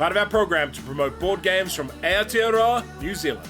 part of our program to promote board games from Aotearoa, New Zealand.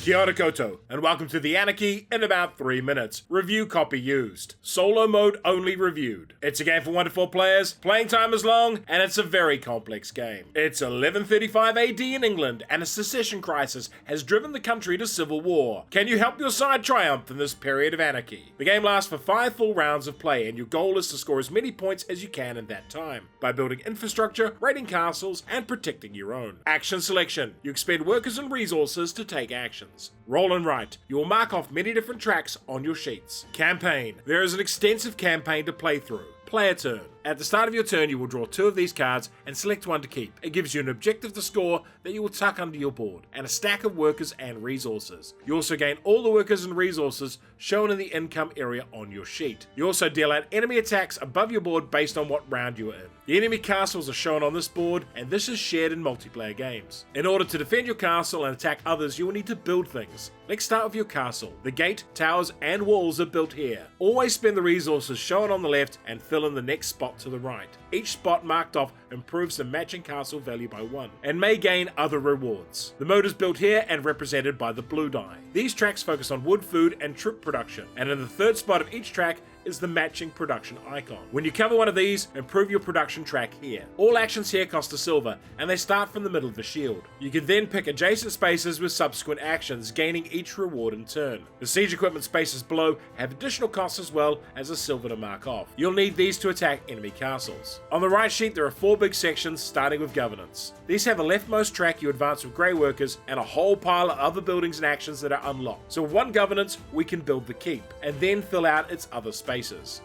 Kia ora koutou, and welcome to the Anarchy in about 3 minutes. Review copy used. Solo mode only reviewed. It's a game for 1 to 4 players, playing time is long, and it's a very complex game. It's 1135 AD in England, and a secession crisis has driven the country to civil war. Can you help your side triumph in this period of anarchy? The game lasts for 5 full rounds of play, and your goal is to score as many points as you can in that time, by building infrastructure, raiding castles, and protecting your own. Action selection. You expend workers and resources to take action. Roll and write. You will mark off many different tracks on your sheets. Campaign. There is an extensive campaign to play through. Player turn. At the start of your turn, you will draw 2 of these cards and select one to keep. It gives you an objective to score that you will tuck under your board, and a stack of workers and resources. You also gain all the workers and resources shown in the income area on your sheet. You also deal out enemy attacks above your board based on what round you are in. The enemy castles are shown on this board, and this is shared in multiplayer games. In order to defend your castle and attack others, you will need to build things. Let's start with your castle. The gate, towers, and walls are built here. Always spend the resources shown on the left and fill in the next spot to the right. Each spot marked off improves the matching castle value by 1, and may gain other rewards. The mode is built here and represented by the blue die. These tracks focus on wood, food, and troop production, and in the third spot of each track is the matching production icon. When you cover one of these, improve your production track here. All actions here cost a silver, and they start from the middle of the shield. You can then pick adjacent spaces with subsequent actions, gaining each reward in turn. The siege equipment spaces below have additional costs as well as a silver to mark off. You'll need these to attack enemy castles. On the right sheet there are 4 big sections, starting with governance. These have a leftmost track you advance with grey workers, and a whole pile of other buildings and actions that are unlocked. So with one governance, we can build the keep, and then fill out its other spaces.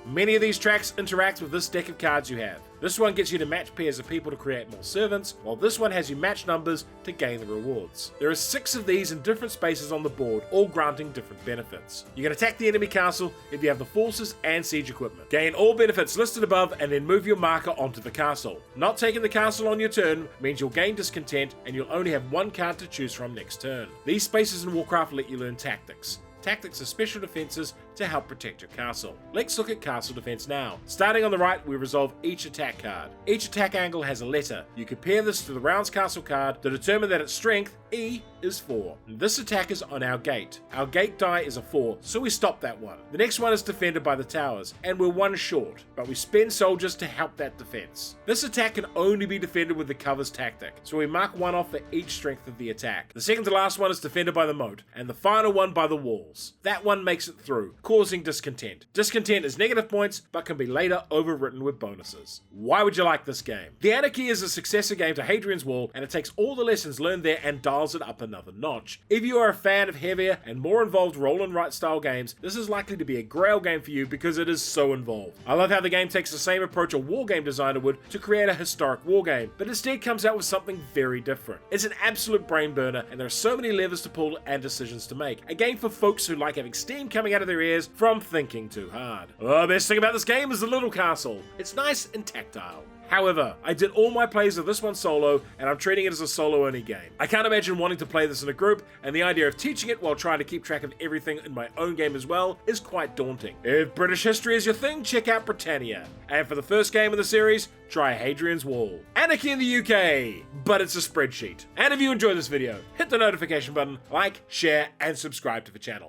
Many of these tracks interact with this deck of cards you have. This one gets you to match pairs of people to create more servants, while this one has you match numbers to gain the rewards. There are 6 of these in different spaces on the board, all granting different benefits. You can attack the enemy castle if you have the forces and siege equipment. Gain all benefits listed above and then move your marker onto the castle. Not taking the castle on your turn means you'll gain discontent and you'll only have 1 card to choose from next turn. These spaces in Warcraft let you learn tactics. Tactics are special defenses to help protect your castle. Let's look at castle defense now. Starting on the right, we resolve each attack card. Each attack angle has a letter. You compare this to the round's castle card to determine that its strength, E, is 4. This attack is on our gate. Our gate die is a 4, so we stop that one. The next one is defended by the towers, and we're 1 short, but we spend soldiers to help that defense. This attack can only be defended with the covers tactic, so we mark 1 off for each strength of the attack. The second to last one is defended by the moat, and the final one by the walls. That one makes it through, causing discontent. Discontent is negative points, but can be later overwritten with bonuses. Why would you like this game? The Anarchy is a successor game to Hadrian's Wall, and it takes all the lessons learned there and dials it up another notch. If you are a fan of heavier and more involved roll and write style games, this is likely to be a grail game for you because it is so involved. I love how the game takes the same approach a wargame designer would to create a historic wargame, but instead comes out with something very different. It's an absolute brain burner, and there are so many levers to pull and decisions to make. A game for folks who like having steam coming out of their ears from thinking too hard. The best thing about this game is the little castle. It's nice and tactile. However, I did all my plays of this one solo, and I'm treating it as a solo-only game. I can't imagine wanting to play this in a group, and the idea of teaching it while trying to keep track of everything in my own game as well is quite daunting. If British history is your thing, check out Britannia. And for the first game in the series, try Hadrian's Wall. Anarchy in the UK, but it's a spreadsheet. And if you enjoyed this video, hit the notification button, like, share, and subscribe to the channel.